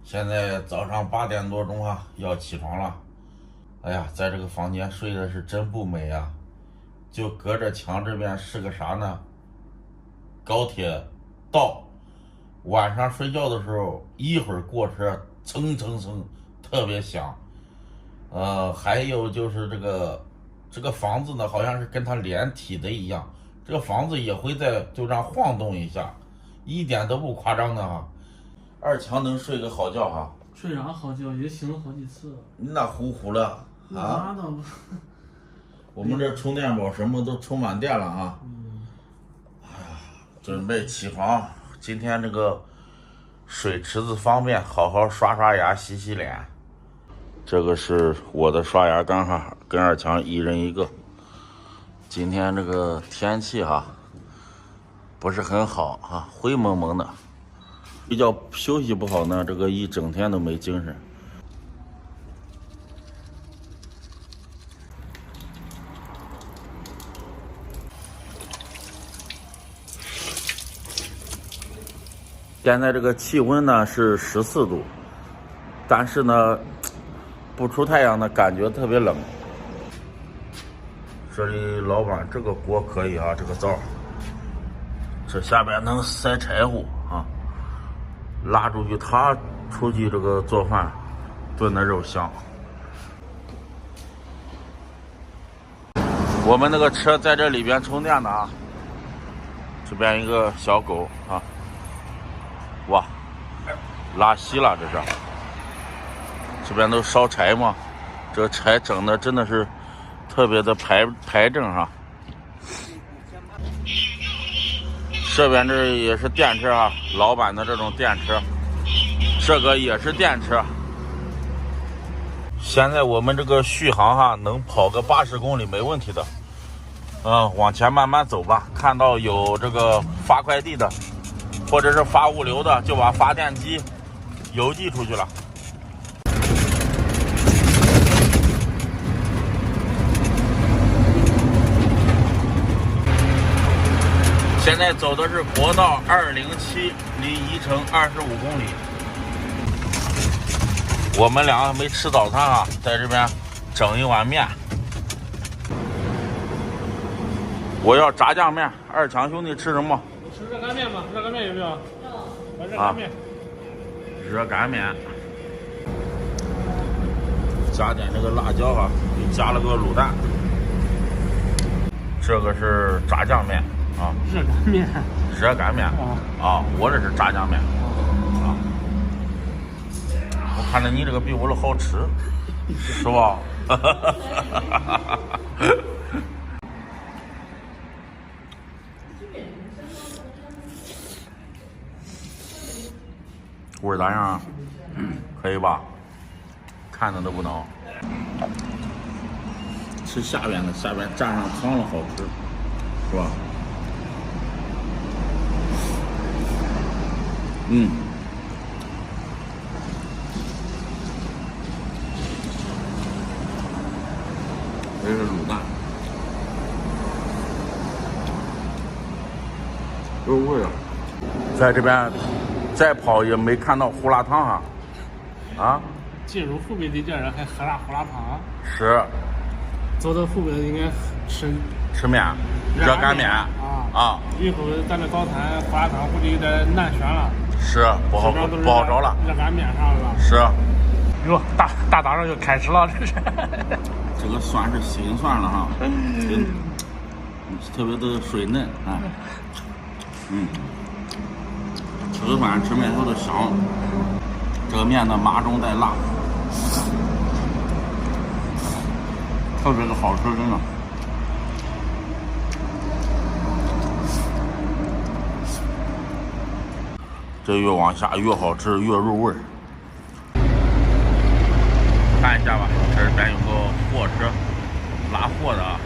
现在早上8点多钟啊，要起床了。哎呀，在这个房间睡的是真不美啊！就隔着墙这边是个啥呢？高铁道。晚上睡觉的时候，一会儿过车蹭蹭蹭，特别响。还有就是这个房子呢，好像是跟它连体的一样，这个房子也会就这样晃动一下，一点都不夸张的哈。二强能睡个好觉哈？睡啥好觉？也醒了好几次了。你那呼呼了啊？拉倒吧。我们这充电宝什么都充满电了啊。准备起床。今天这个水池子方便，好好刷刷牙、洗洗脸。这个是我的刷牙缸哈，跟二强一人一个。今天这个天气哈不是很好哈，灰蒙蒙的。比较休息不好呢，这个一整天都没精神。现在这个气温呢是14度，但是呢不出太阳呢感觉特别冷。这里老板这个锅可以啊，这个灶，这下边能塞柴火啊，拉出去他出去这个做饭炖的肉香。我们那个车在这里边充电的啊，这边一个小狗啊。哇，拉稀了这是，这边都烧柴嘛，这柴整的真的是特别的排正哈。这边这也是电车啊，老板的这种电车，这个也是电车。现在我们这个续航哈，能跑个80公里没问题的。往前慢慢走吧，看到有这个发快递的。或者是发物流的，就把发电机邮寄出去了。现在走的是国道207，离宜城25公里。我们俩没吃早餐啊，在这边整一碗面。我要炸酱面，二强兄弟吃什么？吃热干面吗？热干面有没有？热干面。热干面。加点这个辣椒啊，又加了个卤蛋。这个是炸酱面啊。热干面。热干面啊，我这是炸酱面啊。我看着你这个比我的好吃，是吧？味儿咋样啊？可以吧？看着都不孬。吃下边的，下边蘸上汤了好吃，是吧？这是卤蛋，有味啊！在这边再跑也没看到胡辣汤啊！进入湖北的这人还喝啥胡辣汤？是。走到湖北应该吃面，热干面啊！以后咱这早餐胡辣汤估计有点难选了。是不好找了。热干面啥的。是。哟，大早上就开始了，这是。这个蒜是新蒜了哈，特别的水嫩啊。吃饭吃面条的香，这个面呢麻中带辣，特别的好吃，真的。这越往下越好吃，越入味儿。看一下吧，这边有个货车拉货的啊。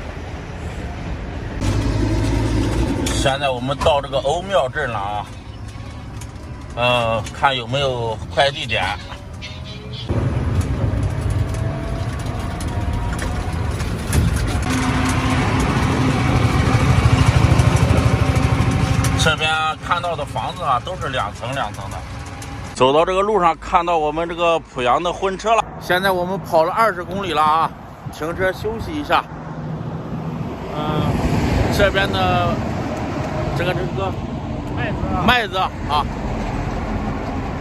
现在我们到这个欧庙镇了啊。看有没有快递点。这边看到的房子啊，都是2层2层的。走到这个路上，看到我们这个濮阳的婚车了。现在我们跑了20公里了啊，停车休息一下。这边的这个麦子啊，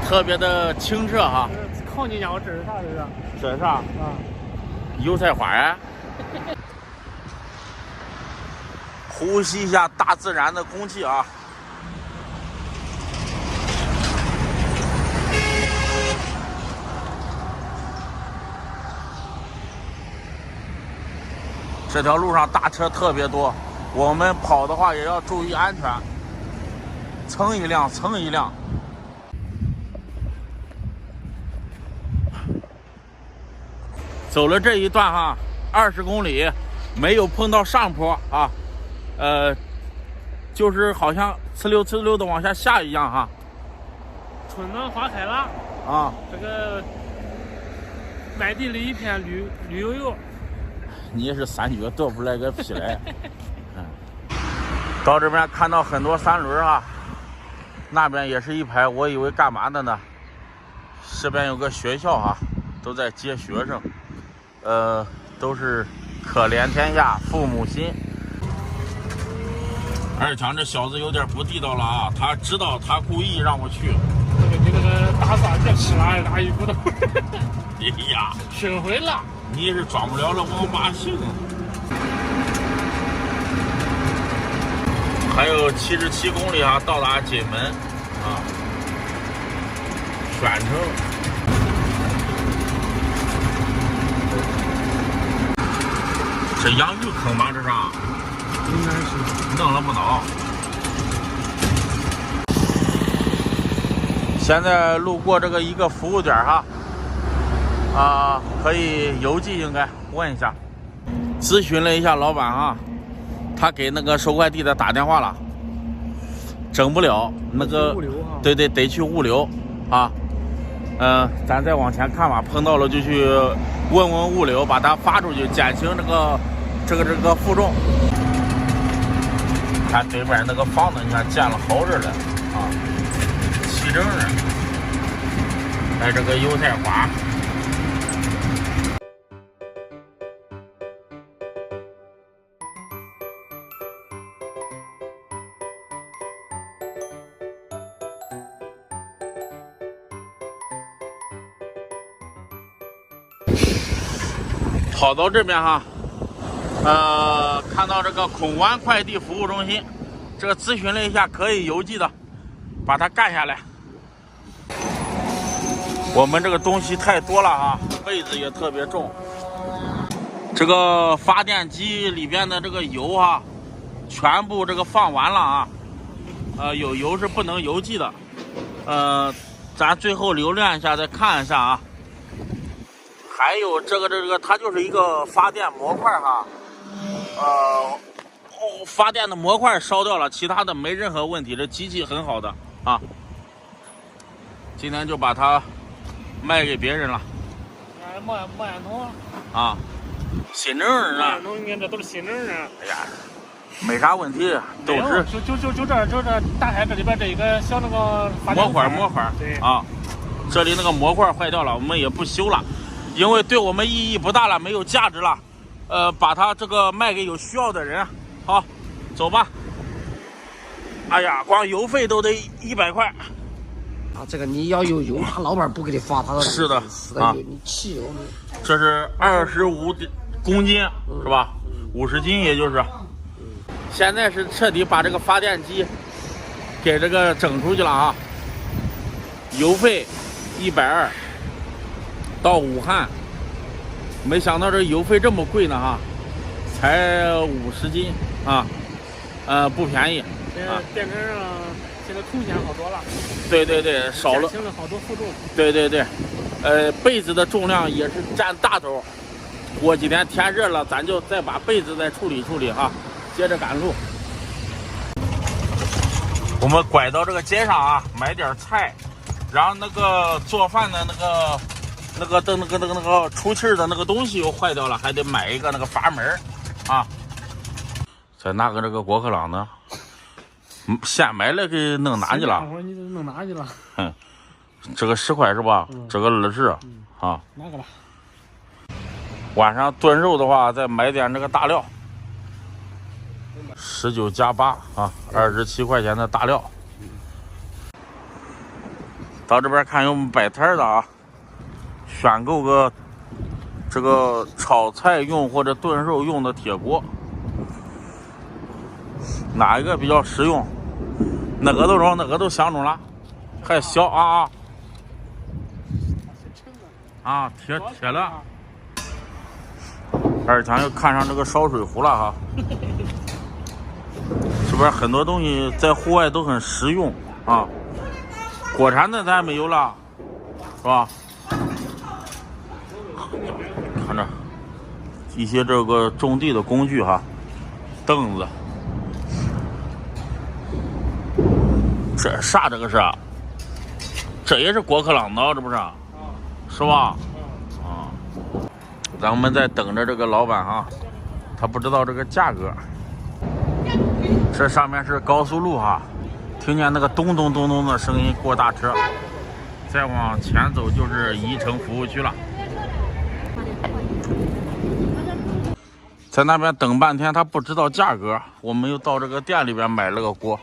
特别的清澈哈。靠你讲，我这是啥？这是啥？啊，油菜花呀。呼吸一下大自然的空气啊。这条路上大车特别多，我们跑的话也要注意安全，蹭一辆蹭一辆。走了这一段哈，20公里，没有碰到上坡啊，就是好像呲溜呲溜的往下下一样哈。春暖花开了啊，这个满地的一片绿油油。你是3脚跺不来个屁来。到这边看到很多3轮啊，那边也是一排，我以为干嘛的呢？这边有个学校啊，都在接学生，都是可怜天下父母心。二强这小子有点不地道了啊，他知道他故意让我去。你那个大蒜别吃了，大一股的。哎呀，生灰了。你是装不了了王八性。还有77公里啊，到达锦门啊，宣城。这养鱼坑吗？这是？应该是。弄了不能。现在路过这个一个服务点哈。可以邮寄，应该问一下，咨询了一下老板啊，他给那个收快递的打电话了，整不了那个，对，得去物流啊。咱再往前看吧，碰到了就去问问物流，把它发出去，减轻这个负重。看对面那个房子，你看建了好着了啊，齐整着，还这个油菜花。跑到这边哈，看到这个孔湾快递服务中心，这个咨询了一下，可以邮寄的，把它干下来。我们这个东西太多了哈，被子也特别重。这个发电机里边的这个油哈，全部这个放完了啊，有油是不能邮寄的。咱最后留恋一下，再看一下啊。还有这个，它就是一个发电模块哈，发电的模块烧掉了，其他的没任何问题，这机器很好的啊。今天就把它卖给别人了。莫言通啊，新证儿莫言通，你看这都是新证儿啊。哎呀，没啥问题，都是就这打开这里边这一个小那个模块，对啊，这里那个模块坏掉了，我们也不修了。因为对我们意义不大了，没有价值了，把它这个卖给有需要的人。好，走吧。哎呀，光油费都得100块。啊，这个你要有油，他老板不给你发，他的是的啊，你汽油。这是25公斤是吧？50斤也就是。现在是彻底把这个发电机给这个整出去了啊。油费120。到武汉，没想到这油费这么贵呢哈，才50斤啊，不便宜。电瓶上现在空间好多了。对，少了。减轻了好多负重。对，被子的重量也是占大头。过几天天热了，咱就再把被子再处理处理哈，接着赶路。我们拐到这个街上啊，买点菜，然后那个做饭的那个出气的那个东西又坏掉了，还得买一个那个阀门啊。在那个这个国客朗呢，先买了给弄哪去了？我说你弄哪去了？这个10块是吧？这个20啊。哪个了？晚上炖肉的话，再买点这个大料，19加8啊，27块钱的大料。到这边看有摆摊的啊，选购个这个炒菜用或者炖肉用的铁锅，哪一个比较实用？哪个都中，哪个都相中了，还小铁了。二强又看上这个烧水壶了哈，是不是很多东西在户外都很实用啊？国产的咱没有了，是吧？看着一些这个种地的工具哈，凳子，这啥这个是？这也是果壳朗的，这不是？是吧？啊，咱们在等着这个老板哈，他不知道这个价格。这上面是高速路哈。听见那个咚咚咚咚的声音过大车，再往前走就是宜城服务区了。在那边等半天，他不知道价格，我们又到这个店里边买了个锅，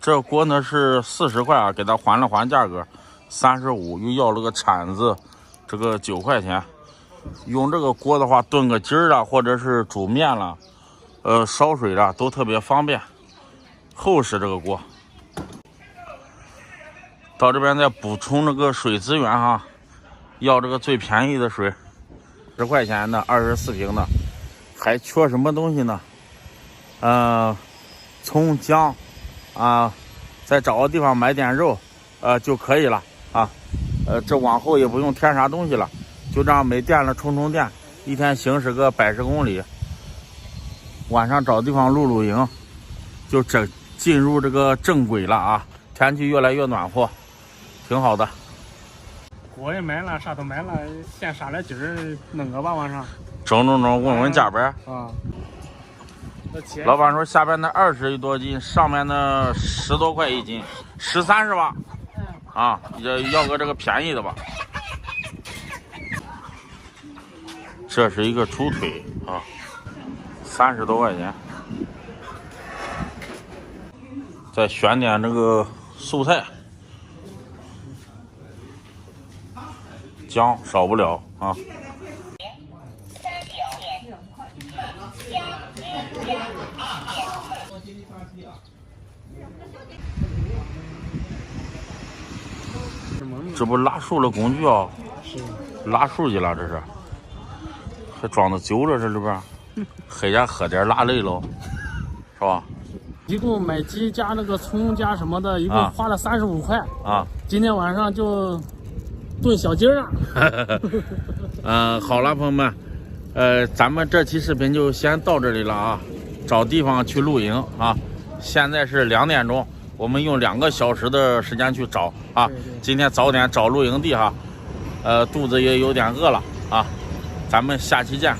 这个锅呢是40块啊，给他还了还价格35，又要了个铲子，这个9块钱。用这个锅的话，炖个鸡儿啊，或者是煮面了，烧水了都特别方便，厚实这个锅。到这边再补充这个水资源哈，要这个最便宜的水，10块钱的24瓶的，还缺什么东西呢？葱姜啊，再找个地方买点肉，就可以了啊。这往后也不用添啥东西了，就这样没电了充电，一天行驶个110公里。晚上找地方露营，就进入这个正轨了啊！天气越来越暖和。挺好的，锅也买了，啥都买了，先杀点鸡儿弄个吧，晚上。整，问价呗。啊。老板说下边的20多斤，上面的10多块一斤，13是吧？啊，要个这个便宜的吧。这是一个猪腿啊，30多块钱。再选点这个素菜。姜少不了啊！这不拉树的工具啊？拉树去了，这是，还装的酒了，这里边，黑家喝点拉累了，是吧？一共买鸡加那个葱加什么的，一共花了35块啊！今天晚上就炖小鸡儿啊！好了，朋友们，咱们这期视频就先到这里了啊！找地方去露营啊！现在是2点钟，我们用2个小时的时间去找啊！今天早点找露营地哈，肚子也有点饿了啊！咱们下期见。